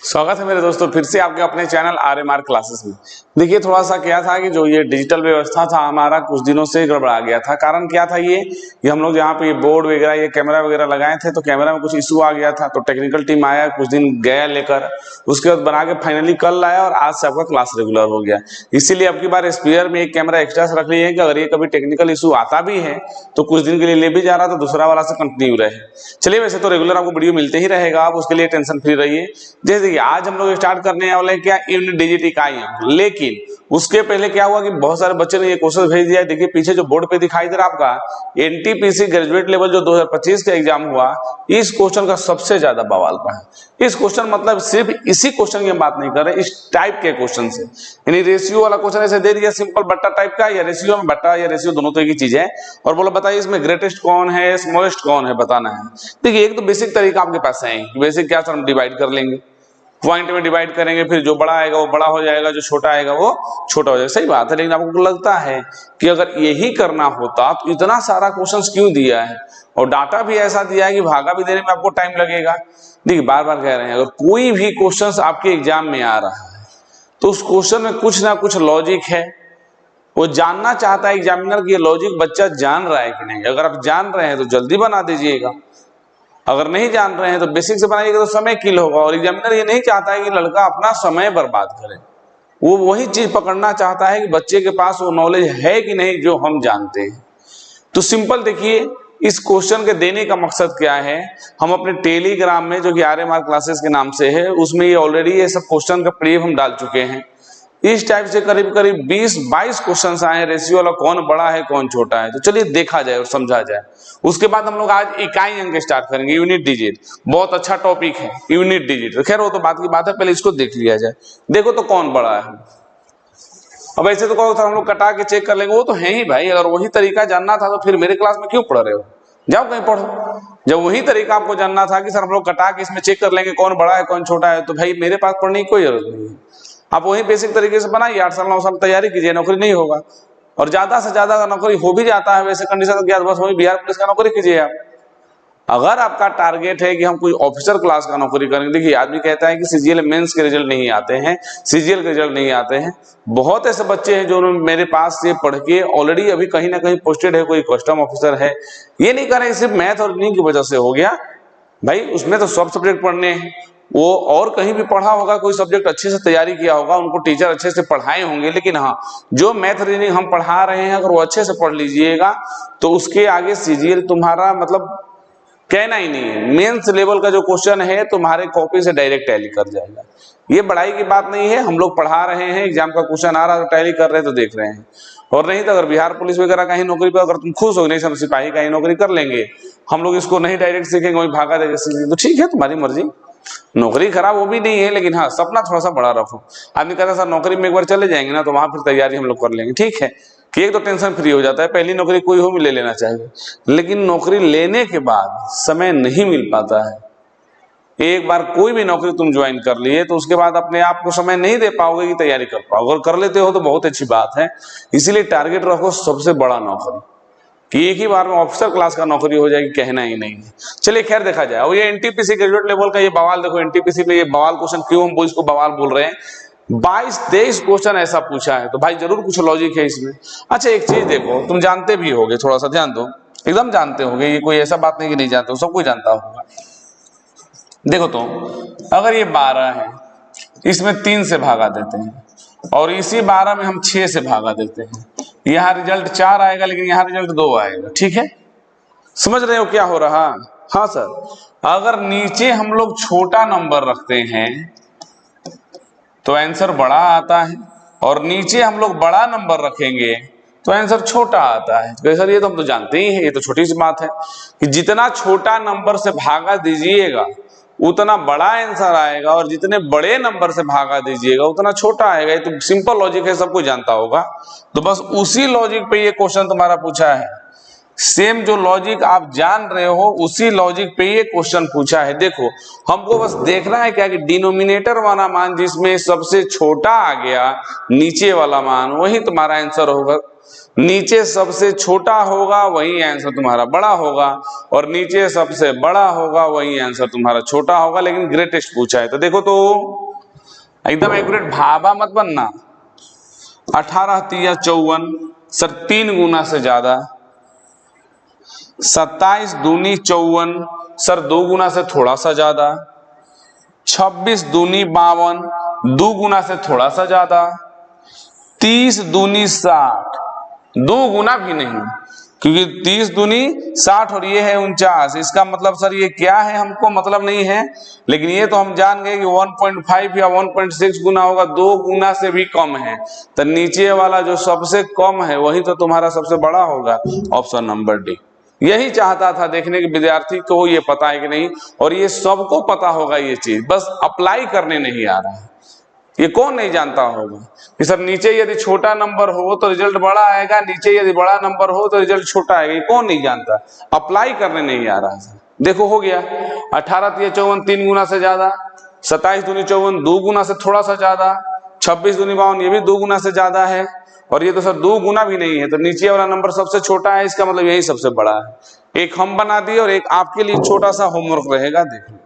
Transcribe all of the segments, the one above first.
स्वागत है मेरे दोस्तों फिर से आपके अपने चैनल RMR क्लासेस में। देखिए थोड़ा सा क्या था कि जो ये डिजिटल व्यवस्था था हमारा कुछ दिनों से गड़बड़ा गया था। कारण क्या था ये कि हम लोग यहाँ पे ये बोर्ड वगैरह ये कैमरा वगैरह लगाए थे तो कैमरा में कुछ इशू आ गया था। तो टेक्निकल टीम आया, कुछ दिन गया लेकर, उसके बाद बना के फाइनली कल लाया और आज से आपका क्लास रेगुलर हो गया। इसीलिए अब की बार स्पेयर में एक कैमरा एक्स्ट्रा से रख लिए कि अगर ये कभी टेक्निकल इशू आता भी है तो कुछ दिन के लिए ले भी जा रहा तो दूसरा वाला से कंटिन्यू रहे। चलिए वैसे तो रेगुलर आपको वीडियो मिलते ही रहेगा, आप उसके लिए टेंशन फ्री रहिए। जैसे आज हम लोग स्टार्ट करने वाले हैं क्या यूनिट डिजिट इकाइयां, लेकिन उसके पहले क्या हुआ कि बहुत सारे बच्चे ने ये क्वेश्चन भेज दिया। देखिए पीछे जो बोर्ड पे दिखाई दे रहा आपका एनटीपीसी ग्रेजुएट लेवल जो 2025 का एग्जाम हुआ, इस क्वेश्चन का सबसे ज्यादा बवाल रहा है। इस क्वेश्चन मतलब सिर्फ इसी क्वेश्चन की हम बात नहीं कर रहे, इस टाइप के क्वेश्चन से, यानी रेशियो वाला क्वेश्चन ऐसे दे दिया सिंपल बट्टा टाइप का, या रेशियो में बट्टा या रेशियो दोनों तो एक ही चीज है, और बोला बताइए इसमें ग्रेटेस्ट कौन है स्मॉलेस्ट कौन है बताना है। देखिए एक तो बेसिक तरीका आपके पास है, बेसिक क्या सर हम डिवाइड कर लेंगे, पॉइंट में डिवाइड करेंगे, फिर जो बड़ा आएगा वो बड़ा हो जाएगा, जो छोटा आएगा वो छोटा हो जाएगा। सही बात है, लेकिन आपको लगता है कि अगर यही करना होता तो इतना सारा क्वेश्चंस क्यों दिया है, और डाटा भी ऐसा दिया है कि भागा भी देने में आपको टाइम लगेगा। देखिए बार बार कह रहे हैं, अगर कोई भी क्वेश्चंस आपके एग्जाम में आ रहा है तो उस क्वेश्चन में कुछ ना कुछ लॉजिक है। वो जानना चाहता है एग्जामिनर कि ये लॉजिक बच्चा जान रहा है कि नहीं। अगर आप जान रहे हैं तो जल्दी बना दीजिएगा, अगर नहीं जान रहे हैं तो बेसिक से बनाइएगा तो समय किल होगा। और एग्जामिनर ये नहीं चाहता है कि लड़का अपना समय बर्बाद करे, वो वही चीज पकड़ना चाहता है कि बच्चे के पास वो नॉलेज है कि नहीं जो हम जानते हैं। तो सिंपल देखिए इस क्वेश्चन के देने का मकसद क्या है, हम अपने टेलीग्राम में जो कि RMR क्लासेस के नाम से है उसमें ये ऑलरेडी ये सब क्वेश्चन का PDF हम डाल चुके हैं। इस टाइप से करीब करीब 20-22 क्वेश्चंस आए हैं, रेशियो वाला कौन बड़ा है कौन छोटा है। तो चलिए देखा जाए और समझा जाए। उसके बाद हम लोग आज इकाई अंक स्टार्ट करेंगे, यूनिट डिजिट। बहुत अच्छा टॉपिक है यूनिट डिजिट। खैर वो तो बात की बात है, पहले इसको देख लिया जाए। देखो तो कौन बड़ा है। अब ऐसे तो कहो हम लोग कटा के चेक कर लेंगे, वो तो है ही भाई। अगर वही तरीका जानना था तो फिर मेरे क्लास में क्यों पढ़ रहे हो, जाओ कहीं पढ़ो। जब वही तरीका आपको जानना था कि सर हम लोग कटा के इसमें चेक कर लेंगे कौन बड़ा है कौन छोटा है, तो भाई मेरे पास पढ़ने की कोई जरूरत नहीं है। आप वही बेसिक तरीके से बनाइए, 8 साल 9 साल तैयारी कीजिए, नौकरी नहीं होगा। और ज्यादा से ज्यादा अगर नौकरी हो भी जाता है वैसे कंडीशन के बस वही बिहार पुलिस का नौकरी कीजिए आप। अगर आपका टारगेट है कि हम कोई ऑफिसर क्लास का नौकरी करेंगे, देखिए आदमी कहता है कि CGL मेंस के रिजल्ट नहीं आते हैं, CGL के रिजल्ट नहीं आते हैं। बहुत ऐसे बच्चे हैं जो मेरे पास से पढ़ के ऑलरेडी अभी कहीं ना कहीं पोस्टेड है, कोई कस्टम ऑफिसर है। ये नहीं कर रहे सिर्फ मैथ और रीजनिंग की वजह से हो गया भाई, उसमें तो सब सब्जेक्ट पढ़ने हैं। वो और कहीं भी पढ़ा होगा, कोई सब्जेक्ट अच्छे से तैयारी किया होगा, उनको टीचर अच्छे से पढ़ाए होंगे, लेकिन हाँ जो मैथ रीजनिंग हम पढ़ा रहे हैं अगर वो अच्छे से पढ़ लीजिएगा तो उसके आगे CGL तुम्हारा मतलब कहना ही नहीं है। मेंस लेवल का जो क्वेश्चन है तुम्हारे कॉपी से डायरेक्ट टैली कर जाएगा। ये बड़ाई की बात नहीं है, हम लोग पढ़ा रहे हैं, एग्जाम का क्वेश्चन आ रहा है तो टैली कर रहे हैं तो देख रहे हैं। और नहीं तो अगर बिहार पुलिस वगैरह का ही नौकरी पर अगर तुम खुश हो नहीं हम सिपाही का ही नौकरी कर लेंगे, हम लोग इसको नहीं डायरेक्ट सीखेंगे वही भागा देगा सीखेंगे, तो ठीक है तुम्हारी मर्जी। नौकरी खराब वो भी नहीं है, लेकिन हाँ सपना थोड़ा सा बड़ा रखो। आदमी कहता है सर नौकरी में एक बार चले जाएंगे ना तो वहां फिर तैयारी हम लोग कर लेंगे, ठीक है कि एक तो टेंशन फ्री हो जाता है। पहली नौकरी कोई हो भी ले लेना चाहिए, लेकिन नौकरी लेने के बाद समय नहीं मिल पाता है। एक बार कोई भी नौकरी तुम ज्वाइन कर लिए तो उसके बाद अपने आप को समय नहीं दे पाओगे कि तैयारी कर पाओगे। अगर कर लेते हो तो बहुत अच्छी बात है। इसीलिए टारगेट रखो सबसे बड़ा नौकरी, कि एक ही बार में ऑफिसर क्लास का नौकरी हो जाएगी, कहना ही नहीं है। चलिए खैर देखा जाए। और ये NTPC ग्रेजुएट लेवल का ये बवाल देखो, NTPC में ये बवाल क्वेश्चन क्यों हम इसको बवाल बोल रहे हैं। 22-23 क्वेश्चन ऐसा पूछा है तो भाई जरूर कुछ लॉजिक है इसमें। अच्छा एक चीज देखो, तुम जानते भी होगे, थोड़ा सा ध्यान दो, एकदम जानते होगे, ये कोई ऐसा बात नहीं कि नहीं जानते हो, सब कोई जानता होगा। देखो तो अगर ये 12 है, इसमें 3 से भागा देते हैं, और इसी 12 में हम 6 से भागा देते हैं, यहाँ रिजल्ट 4 आएगा लेकिन यहाँ रिजल्ट 2 आएगा, ठीक है। समझ रहे हो क्या हो रहा। हाँ सर, अगर नीचे हम लोग छोटा नंबर रखते हैं तो आंसर बड़ा आता है, और नीचे हम लोग बड़ा नंबर रखेंगे तो आंसर छोटा आता है। तो सर ये तो हम तो जानते ही हैं, ये तो छोटी सी बात है कि जितना छोटा नंबर से भागा दीजिएगा उतना बड़ा आंसर आएगा, और जितने बड़े नंबर से भागा दीजिएगा उतना छोटा आएगा। ये तो सिंपल लॉजिक है, सबको जानता होगा। तो बस उसी लॉजिक पे ये क्वेश्चन तुम्हारा पूछा है। सेम जो लॉजिक आप जान रहे हो उसी लॉजिक पे ये क्वेश्चन पूछा है। देखो हमको बस देखना है क्या कि डिनोमिनेटर वाला मान जिसमें सबसे छोटा आ गया नीचे वाला मान, वही तुम्हारा आंसर होगा। नीचे सबसे छोटा होगा वही आंसर तुम्हारा बड़ा होगा, और नीचे सबसे बड़ा होगा वही आंसर तुम्हारा छोटा होगा, लेकिन ग्रेटेस्ट पूछा है। तो देखो तो एकदम एक्यूरेट भाभा मत बनना। 18 तिया 54 सर 3 गुना से ज्यादा। 27 दूनी 54 सर 2 गुना से थोड़ा सा ज्यादा। 26 दूनी 52 2 गुना से थोड़ा सा ज्यादा। 30 दूनी 60 2 गुना भी नहीं, क्योंकि 30 दूनी 60 और ये है 49। इसका मतलब सर ये क्या है हमको मतलब नहीं है, लेकिन ये तो हम जान गए कि 1.5 या 1.6 गुना होगा, 2 गुना से भी कम है। तो नीचे वाला जो सबसे कम है वही तो तुम्हारा सबसे बड़ा होगा, ऑप्शन नंबर डी। यही चाहता था देखने के विद्यार्थी को ये पता है कि नहीं, और ये सबको पता होगा ये चीज, बस अप्लाई करने नहीं आ रहा है। ये कौन नहीं जानता होगा कि सर नीचे यदि छोटा नंबर हो तो रिजल्ट बड़ा आएगा, नीचे यदि बड़ा नंबर हो तो रिजल्ट छोटा आएगा। ये कौन नहीं जानता, अप्लाई करने नहीं आ रहा है। देखो हो गया 18 तिया 54 3 गुना से ज्यादा। 27 दूनी 54 2 गुना से थोड़ा सा ज्यादा। 26 दूनी 52 ये भी 2 गुना से ज्यादा है, और ये तो सर 2 गुना भी नहीं है। तो नीचे वाला नंबर सबसे छोटा है, इसका मतलब यही सबसे बड़ा है। एक हम बना दिए और एक आपके लिए छोटा सा होमवर्क रहेगा, देखो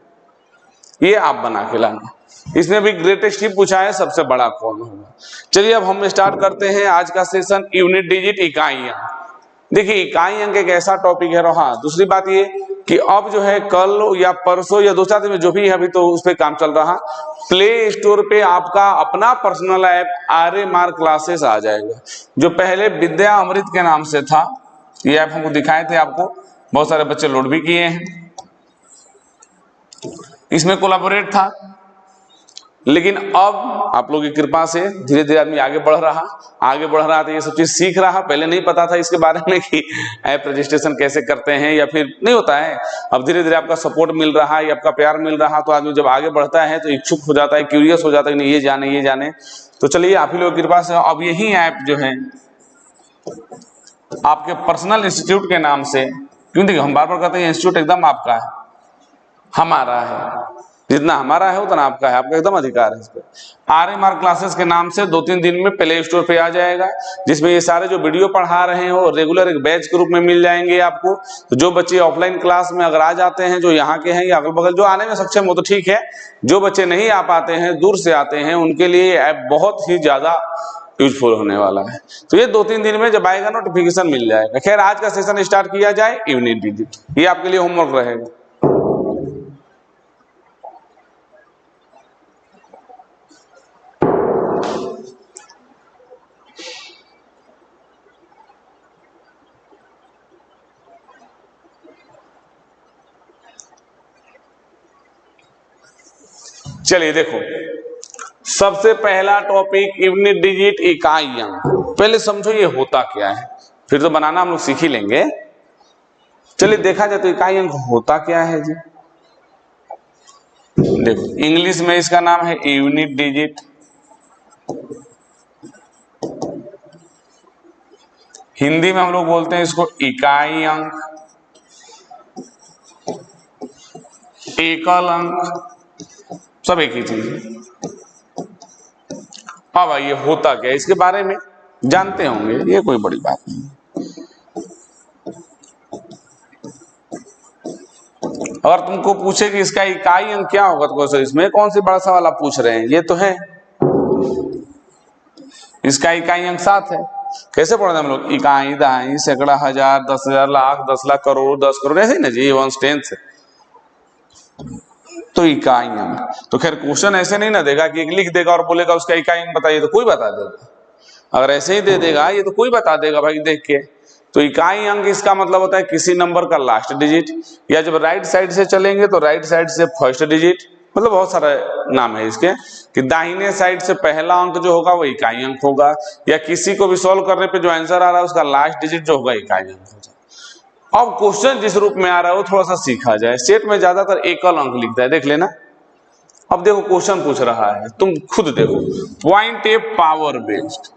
ये आप बना के लाना। इसमें भी ग्रेटेस्ट ही पूछा है, सबसे बड़ा कौन होगा। चलिए अब हम स्टार्ट करते हैं आज का सेशन, यूनिट डिजिट इकाइयां। देखिए इकाई अंक एक ऐसा टॉपिक है। हाँ दूसरी बात ये कि अब जो है कल या परसों या 2-4 दिन में जो भी है, अभी तो उस पर काम चल रहा, प्ले स्टोर पे आपका अपना पर्सनल ऐप आर्यमान क्लासेस आ जाएगा, जो पहले विद्या अमृत के नाम से था। ये ऐप हमको दिखाए थे आपको, बहुत सारे बच्चे लोड भी किए हैं। इसमें कोलैबोरेट था, लेकिन अब आप लोगों की कृपा से धीरे धीरे आदमी आगे बढ़ रहा तो ये सब चीज सीख रहा। पहले नहीं पता था इसके बारे में कि ऐप रजिस्ट्रेशन कैसे करते हैं, या फिर नहीं होता है। अब धीरे धीरे आपका सपोर्ट मिल रहा है, आपका प्यार मिल रहा, तो आदमी जब आगे बढ़ता है तो इच्छुक हो जाता है, क्यूरियस हो जाता है कि नहीं ये जाने। तो चलिए आप ही लोगों की कृपा से अब यही ऐप जो है आपके पर्सनल इंस्टीट्यूट के नाम से, क्यों देखिए हम बार बार कहते हैं इंस्टीट्यूट एकदम आपका है, हमारा है, जितना हमारा है उतना आपका है, आपका एकदम अधिकार है इस पर। आर्यमान क्लासेस के नाम से 2-3 दिन में प्ले स्टोर पे आ जाएगा, जिसमें ये सारे जो वीडियो पढ़ा रहे हो रेगुलर एक बैच के रूप में मिल जाएंगे आपको। तो जो बच्चे ऑफलाइन क्लास में अगर आ जाते हैं, जो यहाँ के हैं या अगल बगल जो आने में सक्षम हो तो ठीक है, जो बच्चे नहीं आ पाते हैं, दूर से आते हैं, उनके लिए ऐप बहुत ही ज्यादा यूजफुल होने वाला है। तो ये 2-3 दिन में जब आएगा नोटिफिकेशन मिल जाएगा। खैर आज का सेशन स्टार्ट किया जाए, यूनिट डिजिट, ये आपके लिए होमवर्क रहेगा। चलिए देखो सबसे पहला टॉपिक यूनिट डिजिट इकाइयां। पहले समझो ये होता क्या है, फिर तो बनाना हम लोग सीख ही लेंगे। चलिए देखा जाए तो इकाई अंक होता क्या है जी। देखो इंग्लिश में इसका नाम है यूनिट डिजिट, हिंदी में हम लोग बोलते हैं इसको इकाई अंक, एकल अंक, सब एक ही चीज है। हाँ भाई ये होता क्या है इसके बारे में जानते होंगे, ये कोई बड़ी बात नहीं। अगर तुमको पूछे कि इसका इकाई अंक क्या होगा तो इसमें कौन सी बड़ा सवाल आप पूछ रहे हैं, ये तो है इसका इकाई अंक 7 है। कैसे पढ़ते हैं हम लोग, इकाई दहाई सैकड़ा हजार 10,000 लाख 10 लाख करोड़ 10 करोड़, ऐसे ही ना जी, 1/10 तो इकाई अंक। तो खैर क्वेश्चन ऐसे नहीं ना देगा कि एक लिख देगा और बोलेगा उसका इकाई अंक बताइए, तो कोई बता देगा। अगर ऐसे ही दे देगा ये तो कोई बता देगा भाई देख के। तो इकाई अंक इसका मतलब होता है किसी नंबर का लास्ट डिजिट, या जब राइट साइड से चलेंगे तो राइट साइड से फर्स्ट डिजिट, मतलब बहुत सारे नाम है इसके, कि दाहिने साइड से पहला अंक जो होगा वो इकाई अंक होगा, या किसी को भी सॉल्व करने पे जो आंसर आ रहा है उसका लास्ट डिजिट जो होगा इकाई अंक होगा। अब क्वेश्चन जिस रूप में आ रहा है वो थोड़ा सा सीखा जाए। सेट में ज्यादातर एकल अंक लिखता है, देख लेना। अब देखो क्वेश्चन पूछ रहा है, तुम खुद देखो, पॉइंट ए पावर बेस्ड,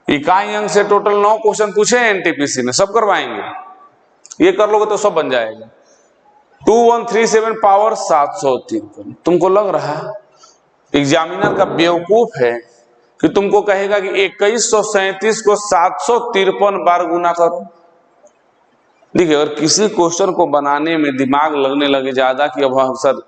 इकाई अंक से टोटल 9 क्वेश्चन पूछे एनटीपीसी में, सब करवाएंगे, ये कर लोगे तो सब बन जाएगा। 2137 पावर 753, तुमको लग रहा है एग्जामिनर का बेवकूफ है कि तुमको कहेगा कि 2137 को 753 बार गुना करो। देखिए, अगर किसी क्वेश्चन को बनाने में दिमाग लगने लगे ज्यादा कि अब सर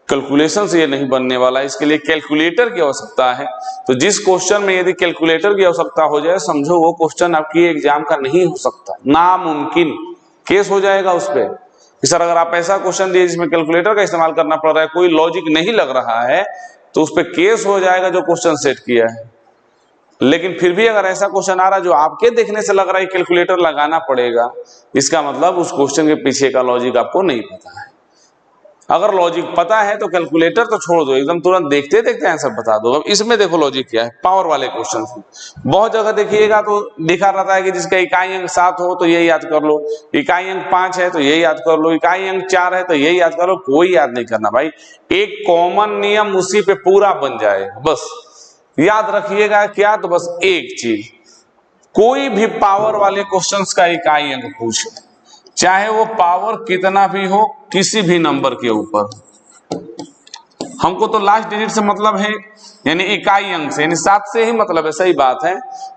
कैलकुलेशन से ये नहीं बनने वाला, इसके लिए कैलकुलेटर की आवश्यकता है, तो जिस क्वेश्चन में यदि कैलकुलेटर की आवश्यकता हो जाए, समझो वो क्वेश्चन आपकी एग्जाम का नहीं हो सकता, नामुमकिन केस हो जाएगा उस पर कि सर अगर आप ऐसा क्वेश्चन दिए जिसमें कैलकुलेटर का इस्तेमाल करना पड़ रहा है, कोई लॉजिक नहीं लग रहा है, तो उस पर केस हो जाएगा जो क्वेश्चन सेट किया है। लेकिन फिर भी अगर ऐसा क्वेश्चन आ रहा है जो आपके देखने से लग रहा है कैलकुलेटर लगाना पड़ेगा, इसका मतलब उस क्वेश्चन के पीछे का लॉजिक आपको नहीं पता है। अगर लॉजिक पता है तो कैलकुलेटर तो छोड़ दो, एकदम तुरंत देखते देखते आंसर बता दो। अब इसमें देखो लॉजिक क्या है, पावर वाले क्वेश्चन में बहुत जगह देखिएगा तो लिखा रहता है कि जिसका इकाई अंक 7 हो तो ये याद कर लो, इकाई अंक 5 है तो ये याद कर लो, इकाई अंक 4 है तो ये याद कर लो। कोई याद नहीं करना भाई, एक कॉमन नियम उसी पे पूरा बन जाएगा, बस याद रखिएगा क्या, तो बस एक चीज, कोई भी पावर वाले क्वेश्चंस का इकाई अंक पूछे, चाहे वो पावर कितना भी हो किसी भी नंबर के ऊपर, हमको तो लास्ट डिजिट से मतलब है, यानी इकाई अंक से, यानी 7 से ही मतलब है। सही बात है,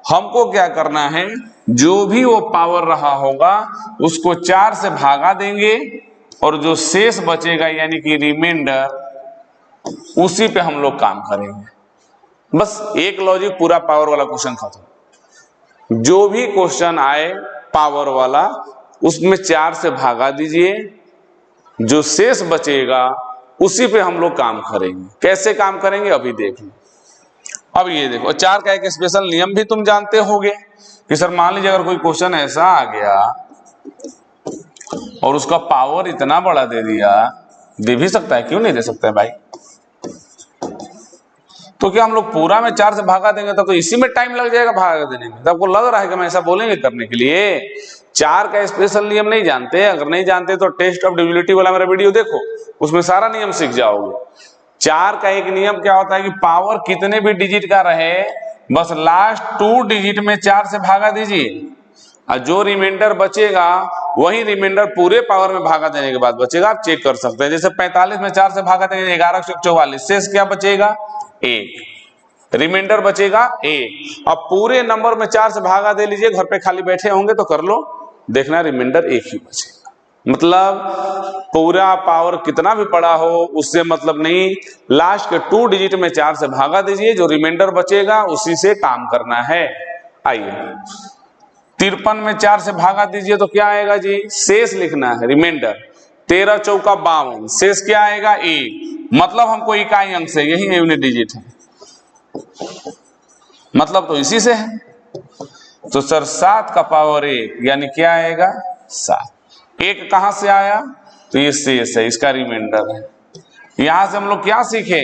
हमको क्या करना है, जो भी वो पावर रहा होगा उसको 4 से भागा देंगे और जो शेष बचेगा यानी कि रिमाइंडर, उसी पे हम लोग काम करेंगे। बस एक लॉजिक, पूरा पावर वाला क्वेश्चन खत्म। जो भी क्वेश्चन आए पावर वाला, उसमें 4 से भागा दीजिए, जो शेष बचेगा उसी पे हम लोग काम करेंगे। कैसे काम करेंगे अभी देख लो। अब ये देखो, 4 का एक स्पेशल नियम भी तुम जानते होगे कि सर मान लीजिए अगर कोई क्वेश्चन ऐसा आ गया और उसका पावर इतना बड़ा दे दिया, दे भी सकता है, क्यों नहीं दे सकता है भाई, तो क्या हम लोग पूरा में 4 से भागा देंगे तब तो इसी में टाइम लग जाएगा भागा देने में। तो आपको लग रहा है कि हम ऐसा बोलेंगे करने के लिए? 4 का स्पेशल नियम नहीं जानते? अगर नहीं जानते तो टेस्ट ऑफ डिविजिबिलिटी वाला मेरा वीडियो देखो, उसमें सारा नियम सीख जाओगे। 4 का एक नियम क्या होता है कि पावर कितने भी डिजिट का रहे, बस लास्ट 2 डिजिट में 4 से भागा दीजिए, और जो रिमाइंडर बचेगा वही रिमाइंडर पूरे पावर में भागा देने के बाद बचेगा। आप चेक कर सकते हैं, जैसे 45 में 4 से भागा देंगे 1144, शेष क्या बचेगा 1, रिमाइंडर बचेगा 1। अब पूरे नंबर में 4 से भागा दे लीजिए, घर पे खाली बैठे होंगे तो कर लो, देखना रिमाइंडर 1 ही बचेगा। मतलब पूरा पावर कितना भी पड़ा हो उससे मतलब नहीं, लास्ट के 2 डिजिट में 4 से भागा दीजिए, जो रिमाइंडर बचेगा उसी से काम करना है। आइए 53 में 4 से भागा दीजिए तो क्या आएगा जी, शेष लिखना है, रिमाइंडर। 13 चौका 52, शेष क्या आएगा 1, मतलब हमको इकाई अंक से, यही यूनिट डिजिट है, मतलब तो इसी से है। तो सर 7 का पावर 1 यानी क्या आएगा 7। 1 कहां से आया, तो ये शेष है, इसका रिमाइंडर है। यहां से हम लोग क्या सीखे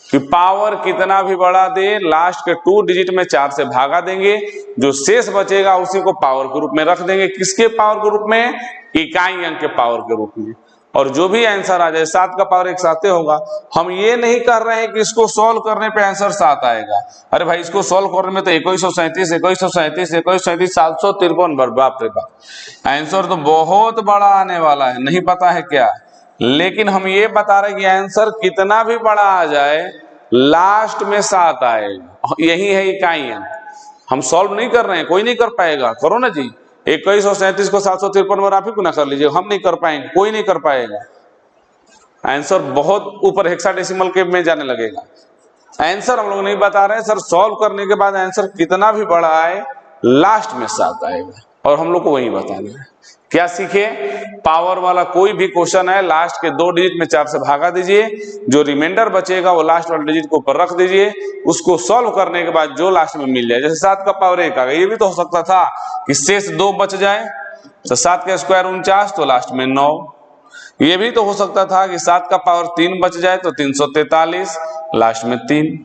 कि पावर कितना भी बड़ा दे, लास्ट के 2 डिजिट में 4 से भागा देंगे, जो शेष बचेगा उसी को पावर के रूप में रख देंगे। किसके पावर के रूप में, इकाई अंक के पावर के रूप में। और जो भी आंसर आ जाए, 7 का पावर 1 7 होगा। हम ये नहीं कर रहे हैं कि इसको सॉल्व करने पे आंसर 7 आएगा, अरे भाई इसको सॉल्व करने में तो 2137 753 बाप रे बाप, आंसर तो बहुत बड़ा आने वाला है, नहीं पता है क्या। लेकिन हम ये बता रहे कि आंसर कितना भी बड़ा आ जाए लास्ट में 7 आएगा, यही है इकाई अंक। हम सॉल्व नहीं कर रहे हैं, कोई नहीं कर पाएगा, करो ना जी। 2137 को 753 बार आप ही गुना कर लीजिए, हम नहीं कर पाएंगे, कोई नहीं कर पाएगा। आंसर बहुत ऊपर हेक्साडेसिमल के में जाने लगेगा। आंसर हम लोग नहीं बता रहे हैं सर, सॉल्व करने के बाद आंसर कितना भी बड़ा आए लास्ट में 7 आएगा, और हम लोग को वही बताना है। क्या सीखे, पावर वाला कोई भी क्वेश्चन है, लास्ट के 2 डिजिट में 4 से भागा दीजिए, जो रिमाइंडर बचेगा वो लास्ट वाले डिजिट को ऊपर रख दीजिए, उसको सॉल्व करने के बाद जो लास्ट में मिल जाए, जैसे 7 का पावर 1 आ गया, ये भी तो हो सकता था कि शेष 2 बच जाए, तो 7 का स्क्वायर 49, तो लास्ट में 9। ये भी तो हो सकता था कि 7 का पावर 3 बच जाए तो 343, लास्ट में 3।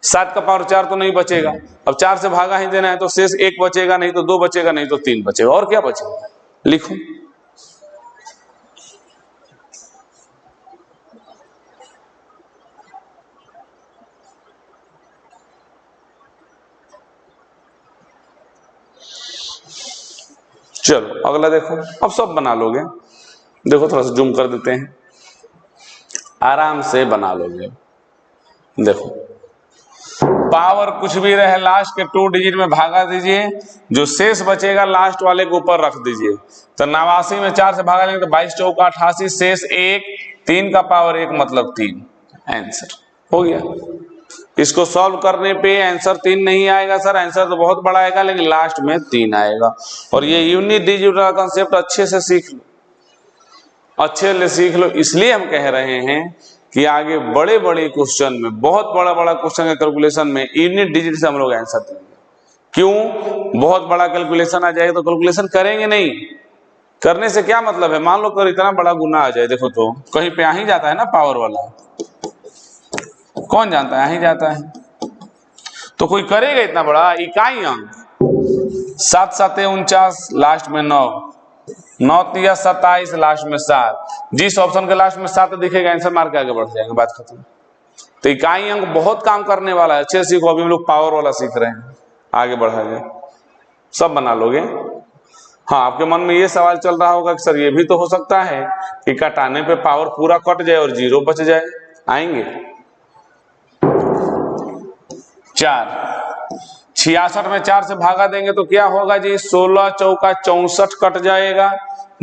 7 का पावर 4 तो नहीं बचेगा, अब 4 से भागा ही देना है, तो शेष 1 बचेगा, नहीं तो 2 बचेगा, नहीं तो 3 बचेगा, और क्या बचेगा, लिखो। चलो अगला देखो, अब सब बना लोगे, देखो थोड़ा सा जूम कर देते हैं, आराम से बना लोगे। देखो पावर कुछ भी रहे लास्ट के 2 डिजिट में भागा दीजिए, जो शेष बचेगा लास्ट वाले के ऊपर रख दीजिए। तो 89 में 4 से भागा देंगे तो 22 चौका 88, शेष 1, 3 का पावर 1 मतलब 3। आंसर हो गया। इसको सॉल्व करने पे आंसर 3 नहीं आएगा सर, आंसर तो बहुत बड़ा आएगा लेकिन लास्ट में 3 आएगा। और ये यूनिट डिजिट का कंसेप्ट अच्छे से सीख लो, अच्छे से सीख लो। इसलिए हम कह रहे हैं कि आगे बड़े बड़े क्वेश्चन में, बहुत बड़ा बड़ा क्वेश्चन के कैलकुलेशन में यूनिट डिजिट से हम लोग आंसर देंगे। क्यों? बहुत बड़ा कैलकुलेशन आ जाएगा तो कैलकुलेशन करेंगे नहीं। करने से क्या मतलब है? मान लो अगर इतना बड़ा गुना आ जाए, देखो तो कहीं पे आ ही जाता है ना पावर वाला, कौन जानता है, आ ही जाता है। तो कोई करेगा इतना बड़ा इकाई अंक, 7 7 49 लास्ट में 9, 9 3 27 लास्ट में 7। जिस ऑप्शन के लास्ट में 7 दिखेगा आंसर मार के आगे बढ़ जाएंगे, बात खत्म। तो इकाई अंक बहुत काम करने वाला है, अच्छे सीखो। अभी हम लोग पावर वाला सीख रहे हैं, आगे बढ़ाएंगे, सब बना लोगे। हाँ, आपके मन में ये सवाल चल रहा होगा कि सर ये भी तो हो सकता है कि कटाने पे पावर पूरा कट जाए और 0 बच जाए। आएंगे 4, 66 में 4 से भागा देंगे तो क्या होगा जी? 16 चौका 64 कट जाएगा,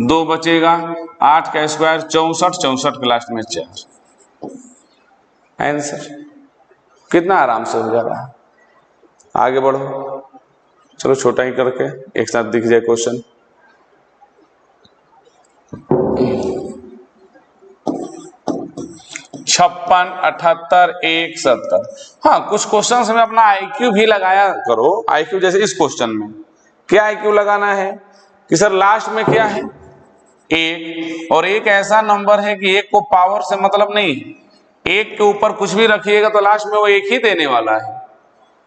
2 बचेगा, 8 का स्क्वायर 64, 64 के लास्ट में 4। आंसर कितना आराम से हो जा रहा है। आगे बढ़ो, चलो छोटा ही करके एक साथ दिख जाए क्वेश्चन। 56, 78, 1, 70। हाँ, कुछ क्वेश्चन में अपना आईक्यू भी लगाया करो। आईक्यू जैसे इस क्वेश्चन में क्या आईक्यू लगाना है कि सर लास्ट में क्या है? 1, और 1 ऐसा नंबर है कि 1 को पावर से मतलब नहीं है। 1 के ऊपर कुछ भी रखिएगा तो लास्ट में वो 1 ही देने वाला है।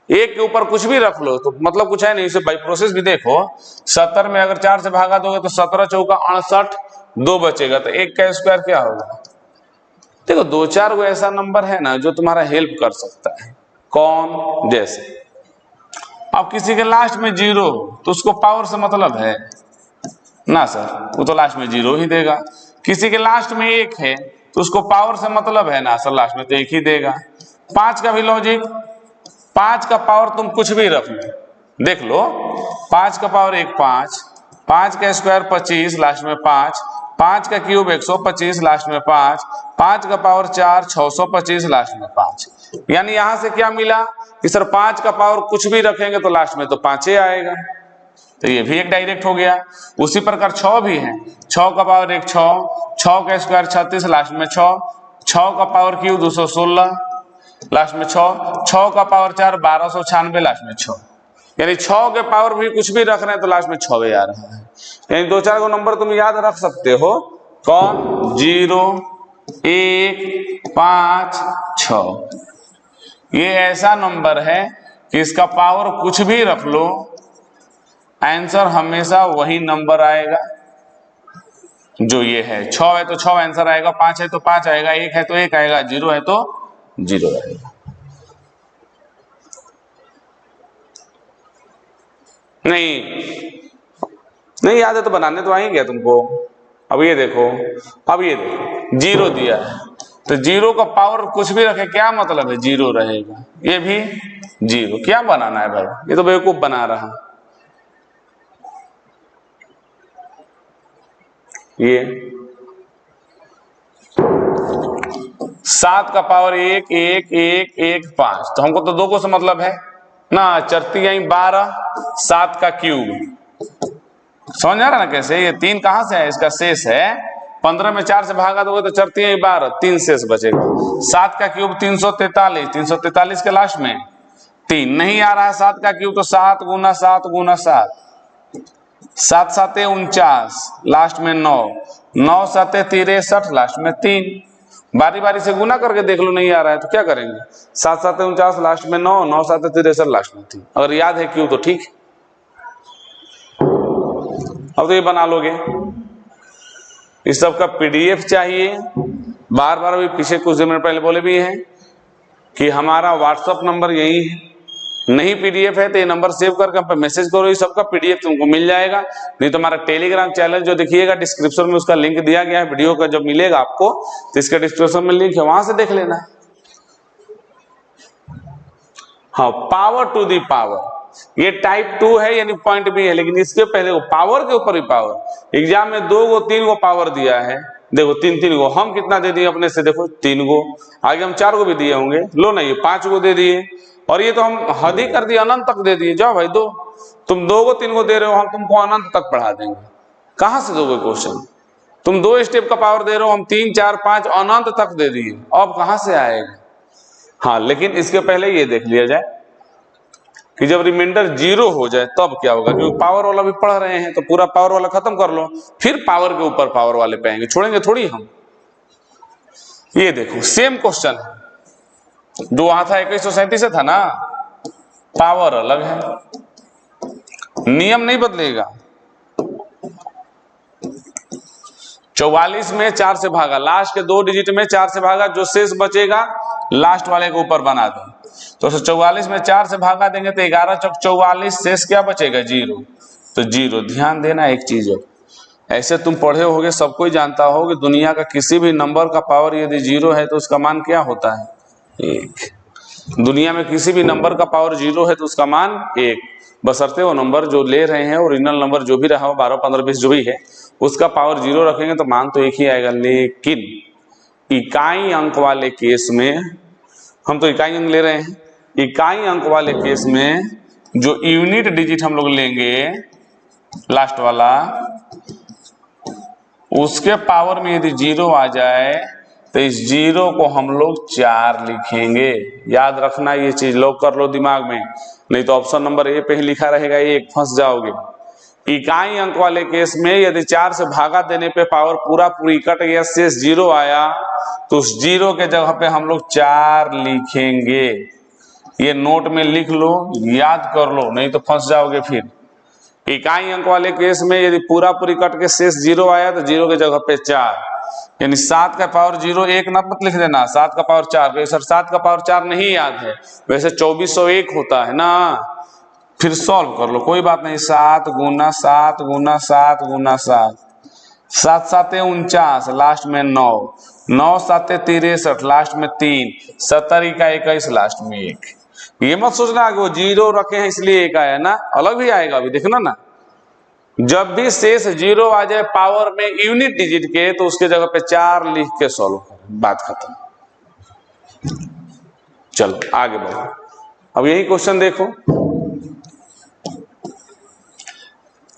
1 के ऊपर कुछ भी रख लो तो मतलब कुछ है नहीं। इसे बाई प्रोसेस भी देखो, 70 में अगर 4 से भागा दोगे तो 17 चौका 68, 2 बचेगा, तो 1 का स्क्वायर क्या होगा? देखो 2-4 वो ऐसा नंबर है ना जो तुम्हारा हेल्प कर सकता है। कौन? जैसे अब किसी के लास्ट में 0 तो उसको पावर से मतलब है ना सर, वो तो लास्ट में 0 ही देगा। किसी के लास्ट में 1 है तो उसको पावर से मतलब है ना सर, लास्ट में तो 1 ही देगा। 5 का भी लॉजिक, 5 का पावर तुम कुछ भी रख लो, देख लो 5 का पावर 1 5, 5 का स्क्वायर 25 लास्ट में 5, 5 का क्यूब 125 लास्ट में 5, 5 का पावर 4 625 लास्ट में 5। यानी यहां से क्या मिला कि सर 5 का पावर कुछ भी रखेंगे तो लास्ट में तो 5 ही आएगा। तो ये भी एक डायरेक्ट हो गया। उसी प्रकार 6 भी है, 6 का पावर 1 6, 6 का स्क्वायर 36 लास्ट में 6, 6 का पावर क्यूब 216 लास्ट में 6, 6 का पावर 4 1296 लास्ट में 6। यानी 6 के पावर भी कुछ भी रख रहे हैं तो लास्ट में 6 आ रहा है। यानी 2-4 को नंबर तुम याद रख सकते हो। कौन? 0 1 5 6। ये ऐसा नंबर है कि इसका पावर कुछ भी रख लो, आंसर हमेशा वही नंबर आएगा जो ये है। 6 है तो 6 आंसर आएगा, 5 है तो 5 आएगा, 1 है तो 1 आएगा, 0 है तो 0 आएगा। नहीं याद है तो बनाने तो आएंगे तुमको। अब ये देखो, अब ये देखो 0 दिया है तो 0 का पावर कुछ भी रखे क्या मतलब है? 0 रहेगा। ये भी 0, क्या बनाना है भाई? ये तो बेवकूफ बना रहा। ये 7 का पावर 1 1 1 1 5, तो हमको तो 2 को से मतलब है ना। चरती आई 12, 7 का क्यूब, समझ आ रहा ना कैसे? ये 3 कहां से है? इसका शेष है 15 में 4 से भागा दोगे तो चरती आई 12, 3 शेष बचेगा। 7 का क्यूब 343, 343 के लास्ट में 3 नहीं आ रहा है। 7 का क्यूब तो 7 गुना 7 गुना 7, 7 7 49 लास्ट में 9, 9 7 63 लास्ट में 3। बारी बारी से गुना करके देख लो, नहीं आ रहा है तो क्या करेंगे? 7 7 49 लास्ट में 9, 9 7 63 लास्ट में 3। अगर याद है क्यों तो ठीक। अब तो ये बना लोगे। इस सब का पीडीएफ चाहिए। बार बार अभी पीछे कुछ दिन पहले बोले भी हैं कि हमारा व्हाट्सएप नंबर यही है। नहीं पीडीएफ है तो ये नंबर सेव करके हम पे मैसेज करो, ये सबका पीडीएफ तुमको मिल जाएगा। नहीं तो हमारा टेलीग्राम चैनल जो देखिएगा डिस्क्रिप्शन में, उसका लिंक दिया गया है। वीडियो का जब मिलेगा आपको तो इसका डिस्क्रिप्शन में लिंक है, वहां से देख लेना। हाँ, पावर टू दी पावर, ये टाइप 2 है यानी पॉइंट भी है, लेकिन इसके पहले वो पावर के ऊपर भी पावर। एग्जाम में 2 गो 3 गो पावर दिया है, देखो 3 गो, हम कितना दे दिए अपने से, देखो 3 गो, आगे हम 4 गो भी दिए होंगे, लो ना ये 5 गो दे दिए, और ये तो हम हद ही कर दिए, अनंत तक दे दिए। जाओ भाई दो, तुम 2 गो 3 गो दे रहे हो, हम तुमको अनंत तक बढ़ा देंगे। कहां से दोगे क्वेश्चन? तुम 2 स्टेप का पावर दे रहे हो, हम 3 4 5 अनंत तक दे दिए, अब कहां से आएगा? हाँ, लेकिन इसके पहले ये देख लिया जाए कि जब रिमाइंडर 0 हो जाए तब क्या होगा, क्योंकि पावर वाला भी पढ़ रहे हैं, तो पूरा पावर वाला खत्म कर लो, फिर पावर के ऊपर पावर वाले पे आएंगे, छोड़ेंगे थोड़ी हम। ये देखो सेम क्वेश्चन है जो वहां था 2137 से था ना, पावर अलग है, नियम नहीं बदलेगा। 44 में 4 से भागा, लास्ट के 2 डिजिट में 4 से भागा, जो शेष बचेगा लास्ट वाले के ऊपर बना दो। तो 44 में 4 से भागा देंगे तो 11 चौक 44, शेष क्या बचेगा? 0। तो 0। ध्यान देना एक चीज, ऐसे तुम पढ़े होगे, सबको ही जानता हो कि दुनिया का किसी भी नंबर का पावर यदि 0 है तो उसका मान क्या होता है? 1। दुनिया में किसी भी नंबर का पावर 0 है तो उसका मान 1, बशर्ते वो नंबर जो ले रहे हैं, ओरिजिनल नंबर जो भी रहा हो, 12 15 20 जो भी है, उसका पावर 0 रखेंगे तो मान तो एक ही आएगा। लेकिन इकाई अंक वाले केस में, हम तो इकाई अंक ले रहे हैं, इकाई अंक वाले केस में जो यूनिट डिजिट हम लोग लेंगे लास्ट वाला, उसके पावर में यदि 0 आ जाए तो इस 0 को हम लोग 4 लिखेंगे। याद रखना ये चीज, लॉक कर लो दिमाग में, नहीं तो ऑप्शन नंबर ए पे ही लिखा रहेगा, ये फंस जाओगे। इकाई अंक वाले केस में यदि 4 से भागा देने पे पावर पूरी कट गया, शेष 0 आया, तो उस 0 के जगह पे हम लोग 4 लिखेंगे। ये नोट में लिख लो, याद कर लो, नहीं तो फंस जाओगे फिर। इकाई अंक वाले केस में यदि पूरी कट के शेष 0 आया तो 0 के जगह पे 4, यानी 7 का पावर 0 1 ना मत लिख देना, 7 का पावर 4। सर 7 का पावर 4 नहीं याद है, वैसे 2401 होता है ना, फिर सॉल्व कर लो, कोई बात नहीं। 7 गुना 7 गुना 7 गुना 7, 7 7 49, लास्ट में 9, 9 7 63, लास्ट में 3, 70 का 21, लास्ट में 1। ये मत सोचना कि वो 0 रखे हैं इसलिए 1 आया ना, अलग भी आएगा, अभी देखना ना। जब भी शेष 0 आ जाए पावर में यूनिट डिजिट के, तो उसके जगह पे 4 लिख के सॉल्व करें, बात खत्म। चलो आगे बढ़ो, अब यही क्वेश्चन देखो,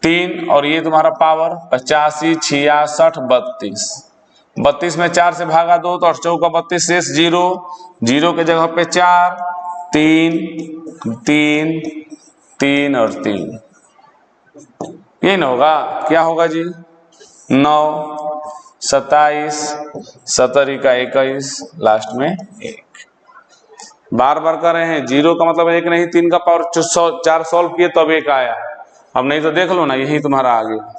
3 और ये तुम्हारा पावर 85 66 32, 32 में 4 से भागा 2 तो 8 चौका 32, शेष 0, 0 के जगह पे 4, 3 3 3 और 3, ये ना होगा, क्या होगा जी? 9 27 70 का 21, लास्ट में 1। बार बार कर रहे हैं, 0 का मतलब 1 नहीं, 3 का पावर 4 सॉल्व किए तब 1 आया। अब नहीं तो देख लो ना, यही तुम्हारा आ गया।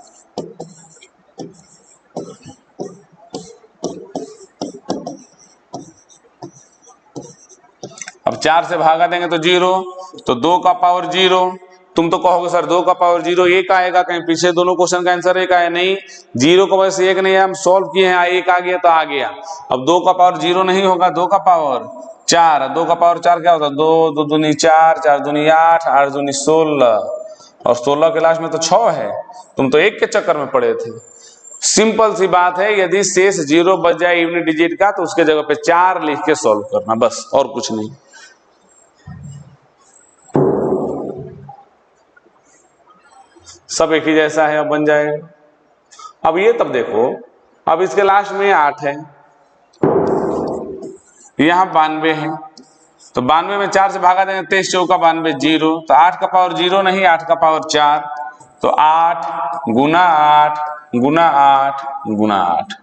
अब 4 से भागा देंगे तो 0, तो 2 का पावर 0। तुम तो कहोगे सर 2 का पावर 0 1 आएगा, कहीं पीछे दोनों क्वेश्चन का आंसर 1 आया, नहीं, 0 का वजह से 1 नहीं है, हम सॉल्व किए हैं, 1 आ गया तो आ गया। अब 2 का पावर 0 नहीं होगा, 2 का पावर 4, 2 का पावर 4 क्या होता है? 2 2 दूनी 4, 4 दूनी 8, 8 दूनी 16, और 16 के लास्ट में तो 6 है। तुम तो 1 के चक्कर में पड़े थे। सिंपल सी बात है, यदि शेष 0 बच जाए यूनिट डिजिट का, तो उसके जगह पे 4 लिख के सॉल्व करना, बस, और कुछ नहीं। सब एक ही जैसा है, अब बन जाएगा। अब ये तब देखो, अब इसके लास्ट में 8 है, यहां 92 है, तो 92 में 4 से भागा देंगे, 23 चौका 92, 0, तो 8 का पावर 0 नहीं, 8 का पावर 4, तो 8 गुना 8 गुना 8 गुना 8,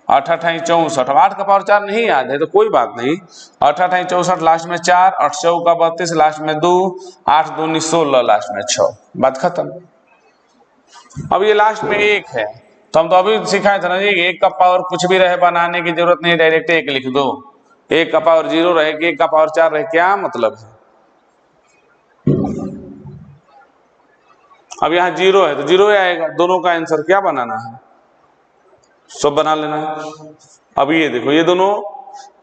8 8 64। अब 8 का पावर 4 नहीं याद है तो कोई बात नहीं, 8 8 64, लास्ट में 4, 8 चौका 32, लास्ट में 2, 8 दूनी 16, लास्ट में 6, बात खत्म। अब ये लास्ट में 1 है, तो हम तो अभी सिखाए थे ना जी, 1 का पावर कुछ भी रहे बनाने की जरूरत नहीं, डायरेक्ट 1 लिख दो। 1 का पावर 0 रहे कि 1 का पावर 4 रहे, क्या मतलब है? अब यहाँ 0 है तो 0 ही आएगा, दोनों का आंसर क्या बनाना है, सब बना लेना है। अब ये देखो, ये दोनों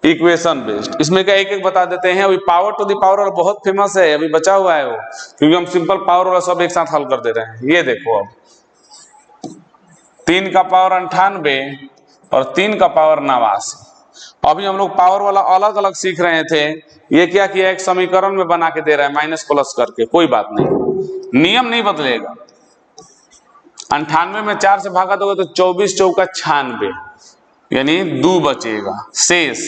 इक्वेशन बेस्ड। इसमें क्या एक एक बता देते हैं। अभी पावर टू द पावर वाला बहुत फेमस है, अभी बचा हुआ है वो, क्योंकि हम सिंपल पावर वाला सब एक साथ हल कर दे रहे हैं। ये देखो, अब 3 का पावर 98 और 3 का पावर 89। अभी हम लोग पावर वाला अलग अलग सीख रहे थे, ये क्या किया, एक समीकरण में बना के दे रहा है माइनस प्लस करके। कोई बात नहीं, नियम नहीं बदलेगा। 98 में 4 से भागा दोगे तो 24 चौका 96, यानी 2 बचेगा शेष।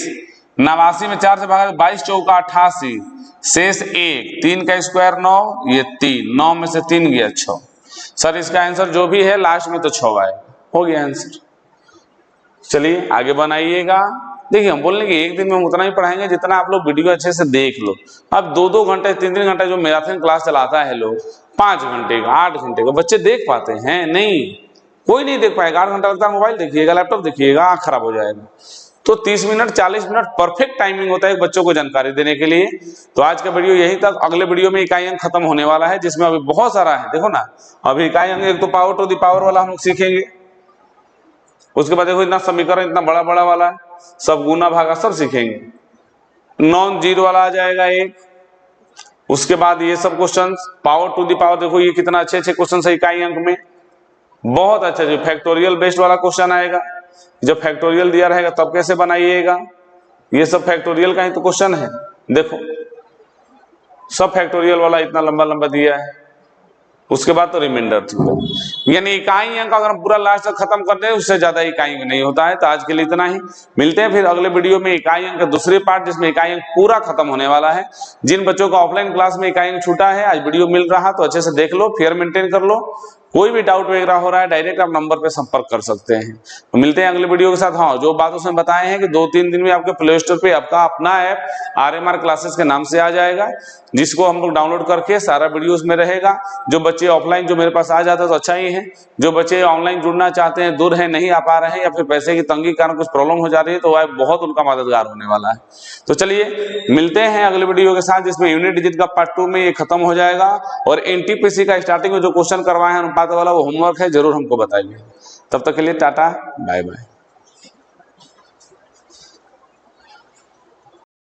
89 में 4 से भागा तो 22 चौका 88, शेष 1। 3 का स्क्वायर 9, ये 3, 9 में से 3 गया 6। सर इसका आंसर जो भी है लास्ट में तो 6 आएगा। हो गया आंसर। चलिए आगे बनाइएगा। देखिए हम बोल रहे कि एक दिन में हम उतना ही पढ़ाएंगे जितना आप लोग वीडियो अच्छे से देख लो। अब 2-2 घंटे 3-3 घंटे जो मैराथन क्लास चलाता है लोग, 5 घंटे का 8 घंटे का, बच्चे देख पाते हैं? नहीं, कोई नहीं देख पाएगा। 8 घंटा लगता है मोबाइल देखिएगा, लैपटॉप देखिएगा, आंख खराब हो जाएगा। तो 30 मिनट 40 मिनट परफेक्ट टाइमिंग होता है बच्चों को जानकारी देने के लिए। तो आज का वीडियो यही तक। अगले वीडियो में इकाई अंक खत्म होने वाला है, जिसमें अभी बहुत सारा है। देखो ना, अभी इकाई अंक एक तो पावर टू द पावर वाला हम लोग सीखेंगे, उसके बाद देखो इतना समीकरण इतना बड़ा बड़ा वाला है, सब गुना भागा सब सीखेंगे। नॉन जीरो वाला आ जाएगा एक, उसके बाद ये सब question power to the power. देखो ये कितना अच्छे अच्छे क्वेश्चन है इकाई अंक में, बहुत अच्छा। जो फैक्टोरियल बेस्ड वाला क्वेश्चन आएगा, जब फैक्टोरियल दिया रहेगा तब कैसे बनाइएगा, ये सब फैक्टोरियल का ही तो क्वेश्चन है। देखो सब फैक्टोरियल वाला इतना लंबा लंबा दिया है, उसके बाद तो रिमाइंडर थी। यानी इकाई अंक अगर पूरा लास्ट तक खत्म कर दे उससे ज्यादा इकाई अंक नहीं होता है। तो आज के लिए इतना ही, मिलते हैं फिर अगले वीडियो में इकाई अंक का दूसरे पार्ट, जिसमें इकाई अंक पूरा खत्म होने वाला है। जिन बच्चों का ऑफलाइन क्लास में इकाई अंक छूटा है, आज वीडियो मिल रहा तो अच्छे से देख लो, फेयर मेंटेन कर लो। कोई भी डाउट वगैरह हो रहा है डायरेक्ट आप नंबर पे संपर्क कर सकते हैं। तो मिलते हैं अगले वीडियो के साथ। हाँ, जो बात उसमें बताए हैं कि 2-3 दिन में आपके प्ले स्टोर पे आपका अपना ऐप RMR क्लासेस के नाम से आ जाएगा, जिसको हम लोग डाउनलोड करके सारा वीडियो उसमें रहेगा। जो बच्चे ऑफलाइन जो मेरे पास आ जाते हैं तो अच्छा ही है, जो बच्चे ऑनलाइन जुड़ना चाहते हैं, दूर है, नहीं आ पा रहे हैं, या फिर पैसे की तंगी के कारण कुछ प्रॉब्लम हो जा रही है, तो वह बहुत उनका मददगार होने वाला है। तो चलिए मिलते हैं अगले वीडियो के साथ, जिसमें यूनिट डिजिट का पार्ट 2 में ये खत्म हो जाएगा। और NTPC का स्टार्टिंग में जो क्वेश्चन करवाए हैं अनुपात वाला, वो होमवर्क है, जरूर हमको बताइए। तब तक के लिए टाटा बाय बाय।